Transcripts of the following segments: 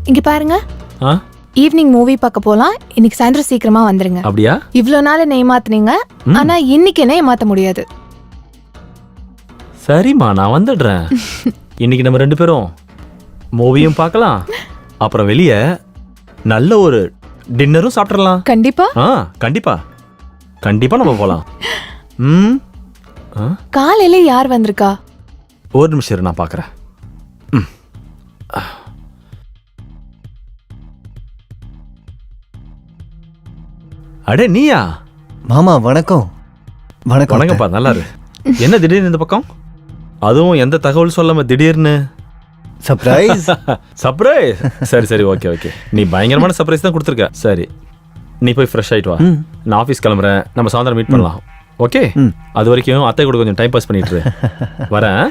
இங்க பாருங்க, evening movie பார்க்க போலாம். இன்னைக்கு சாயந்தரம் சீக்கிரமா வந்துருங்க. அப்படியா? இவ்ளோ நாள் என்ன ஏமாத்துனீங்க, ஆனா இன்னைக்கு என்ன ஏமாத்த முடியாது. சரிம்மா, நான் வந்துடுறேன். இன்னைக்கு நம்ம 2 பேரும் மூவியும் பார்க்கலாம், அப்புறம் வெளியே நல்ல ஒரு டின்னரும் சாப்பிடலாம். கண்டிப்பா. கண்டிப்பா கண்டிப்பா நம்ம போலாம். காலையில யார் வந்திருக்கா? ஒரு நிமிஷம் இரு, நான் பார்க்கறேன். அடே நீயா? மாமா வணக்கம். வணக்கம். வணக்கம்ப்பா, நல்லா இரு. என்ன திடீர்னு இந்த பக்கம்? அதுவும் எந்த தகவல் சொல்லாம திடீர்னு? சர்ப்ரைஸ். சர்ப்ரைஸ்? சரி சரி, ஓகே ஓகே. நீ பயங்கரமான சர்ப்ரைஸ் தான் கொடுத்துருக்க. சரி, நீ போய் ஃப்ரெஷ் ஆயிட்டு வா. நான் ஆஃபீஸ் கிளம்புறேன், நம்ம சாயந்தரம் மீட் பண்ணலாம். ஓகே? அது வரைக்கும் அத்தை கூட கொஞ்சம் டைம் பாஸ் பண்ணிட்டு வரேன்.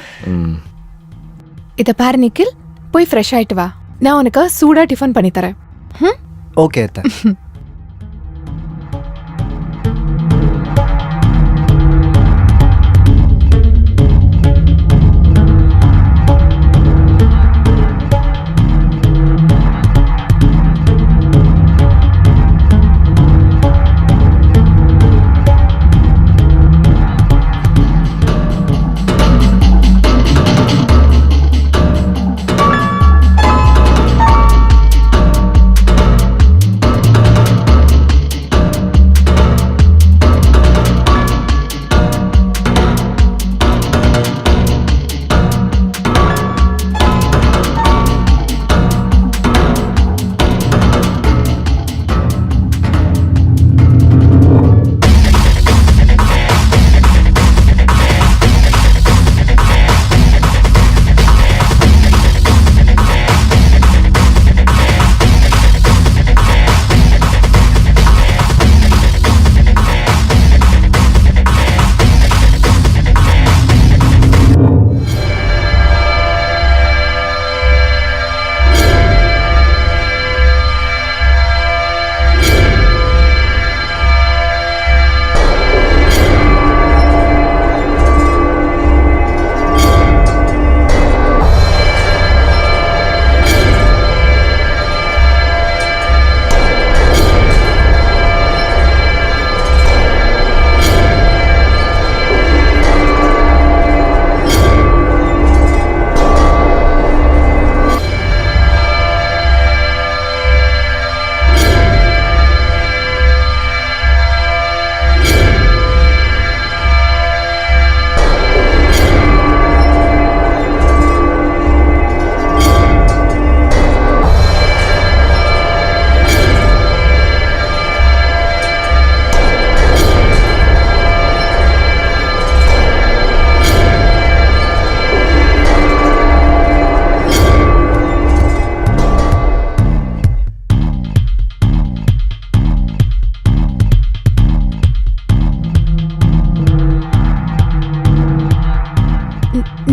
இத பாரு நிக்கில், போய் ஃப்ரெஷ் ஆயிட்டு வா. நான் உனக்கு சூடா டிஃபன் பண்ணி தரேன். ஓகே அத்தை.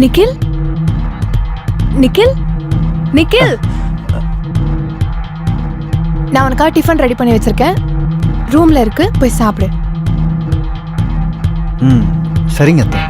நிக்கில், நிக்கில், நிக்கில், நான் உனக்காக டிஃபன் ரெடி பண்ணி வச்சிருக்கேன். ரூம்ல இருக்கு, போய் சாப்பிடு. சரிங்க அத்தை.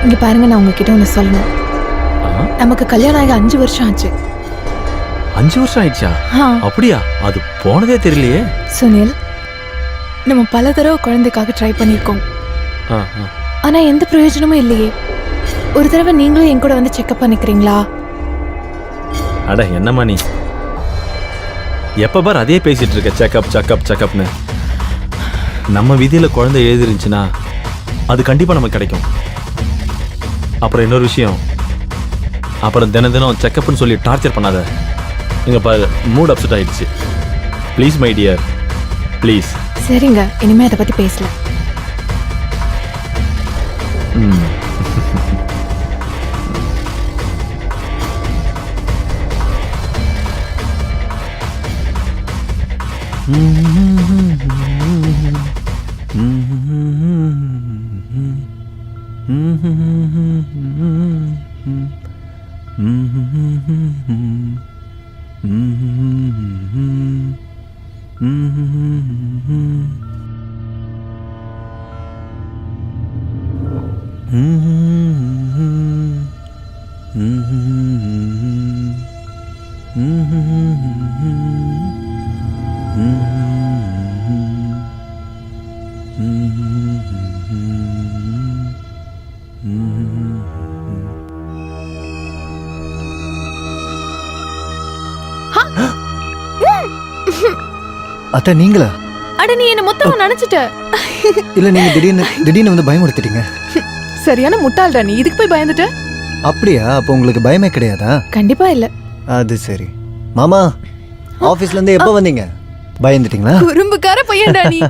இங்க பாருங்க, நான் உங்ககிட்ட ஒண்ணு சொல்லணும். நமக்கு கல்யாணம் ஆகி 5 வருஷம் ஆச்சு. 5 வருஷம் ஆயிடுச்சா? அப்படியா? அது போனதே தெரியலையே. சுனில், நம்ம பல தடவை குழந்தைக்காக ட்ரை பண்ணியிருக்கோம். ஆ ஆ ஆனா எந்த பிரயோஜனமும் இல்லையே. ஒரு தடவை நீங்களும் என் கூட வந்து செக்அப் பண்ணிக்கிறீங்களா? அட என்னம்மா நீ எப்போ பார் அதே பேசிட்டு இருக்க, செக்கப் செக்கப் செக்கப்னு. நம்ம விதியில் குழந்தை எழுதிருந்துச்சுன்னா அது கண்டிப்பாக நமக்கு கிடைக்கும். அப்புறம் இன்னொரு விஷயம், அப்புறம் தினம் தினம் செக்கப்னு சொல்லி டார்ச்சர் பண்ணாத. இங்கே பாரு, மூட் அப்செட் ஆயிடுச்சு. Please my dear, please. சரிங்க, இனிமே அதை பத்தி பேசல. ம் அத்தை நீங்களா? அட நீ என்ன மொத்தமா நினைச்சிட்ட. இல்ல நீங்க திடீர்னு வந்து பயமுறுத்திட்டீங்க. சரியான முட்டாள்டா நீ, இதுக்கு போய் பயந்துட்ட? அப்படியா? அப்போ உங்களுக்கு பயமே கிடையாதா? கண்டிப்பா இல்ல. அது சரி. மாமா ஆபீஸ்ல இருந்து எப்போ வந்தீங்க? பயந்துட்டீங்களா? குறும்புக்கார பையன்டா நீ.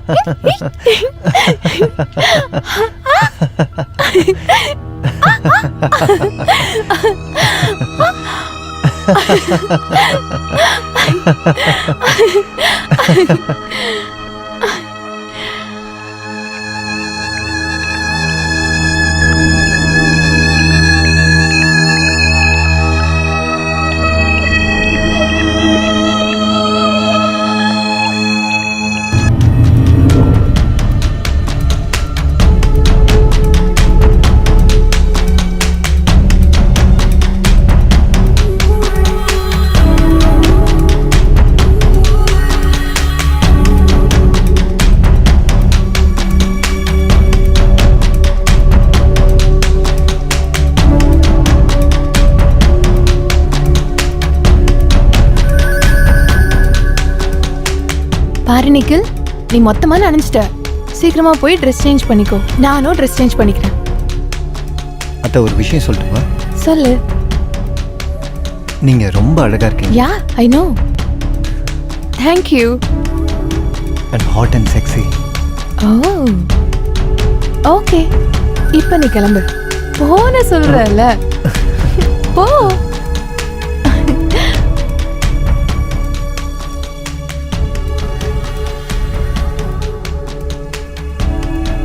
பாரு நிக்கில், நீ மொத்தமா நினைச்சிட்ட. சீக்கிரமா போய் ட்ரெஸ் சேஞ்ச் பண்ணிக்கோ. நானும் ட்ரெஸ் சேஞ்ச் பண்ணிக்கிறேன். அத்தை ஒரு விஷயம் சொல்லட்டுமா? சொல்லு. நீங்க ரொம்ப அழகா இருக்கீங்க. Yeah, I know. Thank you. And hot and sexy. Oh okay, இப்போ நீ கிளம்பு. போன சொல்றல, போ.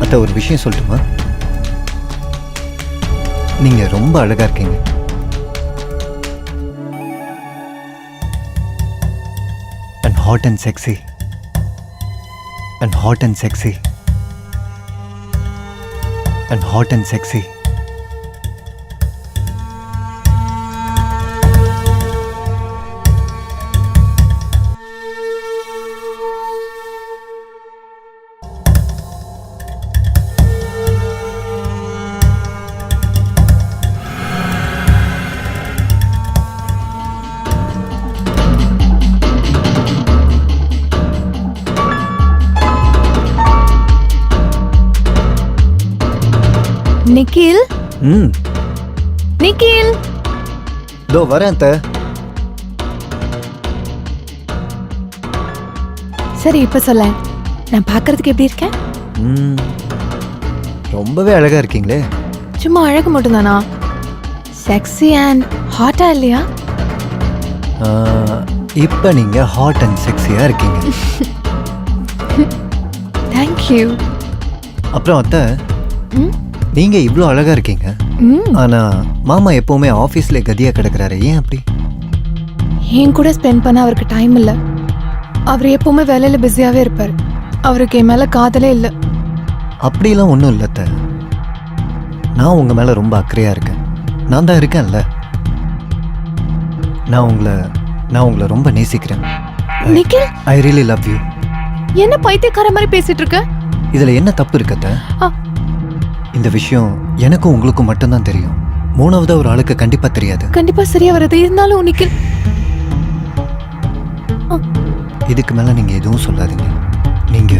அத்தை ஒரு விஷயம் சொல்லட்டுமா? நீங்க ரொம்ப அழகா இருக்கீங்க. And hot and sexy. And hot and sexy. And hot and sexy. Nikhil, Nikhil. இதோ வரேன் அத்தை. சரி இப்ப சொல்ல, நான் பார்க்கிறதுக்கு எப்படி இருக்கேன்? ரொம்பவே அழகா இருக்கீங்களே. சும்மா அழகு மட்டும்தானா? செக்ஸி அண்ட் ஹாட்டா இல்லையா? இப்போ நீங்க ஹாட் அண்ட் செக்ஸியா இருக்கீங்க. தேங்க்யூ. அப்புறம் அத்தை, நீங்க இவ்வளோ அழகா இருக்கீங்க. ஆனா மாமா எப்பவுமே ஆபீஸ்ல கதியா கிடக்குறாரு, ஏன் அப்படி? என் கூட ஸ்பெண்ட் பண்ண அவருக்கு டைம் இல்லை. அவர் எப்பவுமே வேலையில பிஸியாவே இருப்பார். அவருக்கு என் மேல காதலே இல்லை. அப்படிலாம் ஒன்றும் இல்லை அத்தை. நான் உங்க மேல ரொம்ப அக்கறையா இருக்கேன். நான் தான் இருக்கேன்ல. நான் உங்களை ரொம்ப நேசிக்கிறேன். Nikhil, I really love you. என்ன பைத்தியக்கார மாதிரி பேசிட்டு இருக்க? இதுல என்ன தப்பு இருக்கத்த? ஆ, இந்த விஷயம் எனக்கும் உங்களுக்கும் மட்டும்தான் தெரியும். மூணாவது ஒரு ஆளுக்கு கண்டிப்பா தெரியாது. கண்டிப்பா சரியா வருது. இருந்தாலும் நிக்கில், இதுக்கு மேல நீங்க எதுவும் சொல்லாதீங்க. நீங்க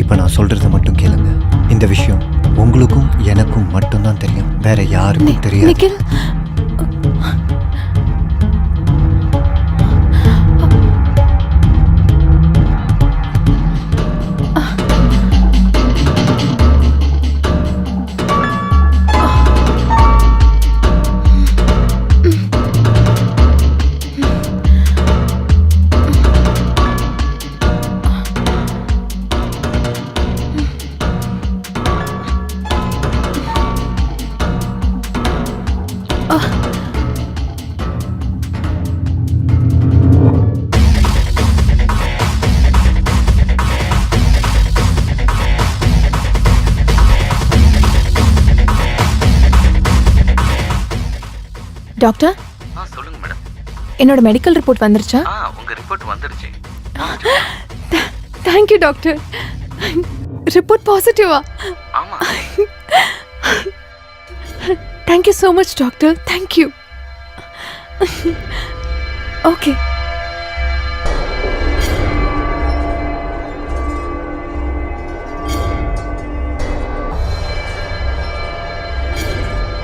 இப்ப நான் சொல்றத மட்டும் கேளுங்க. இந்த விஷயம் உங்களுக்கும் எனக்கும் மட்டும்தான் தெரியும், வேற யாருக்கும் தெரியாது. நிக்கில், டாக்டர், சொல்லுங்க மேடம். என்னோட மெடிக்கல் ரிப்போர்ட் வந்துருச்சா? உங்க ரிப்போர்ட் வந்துடுச்சு. Thank you doctor. ரிப்போர்ட் பாசிட்டிவா? ஆமா. Thank you so much doctor. Thank you. Okay.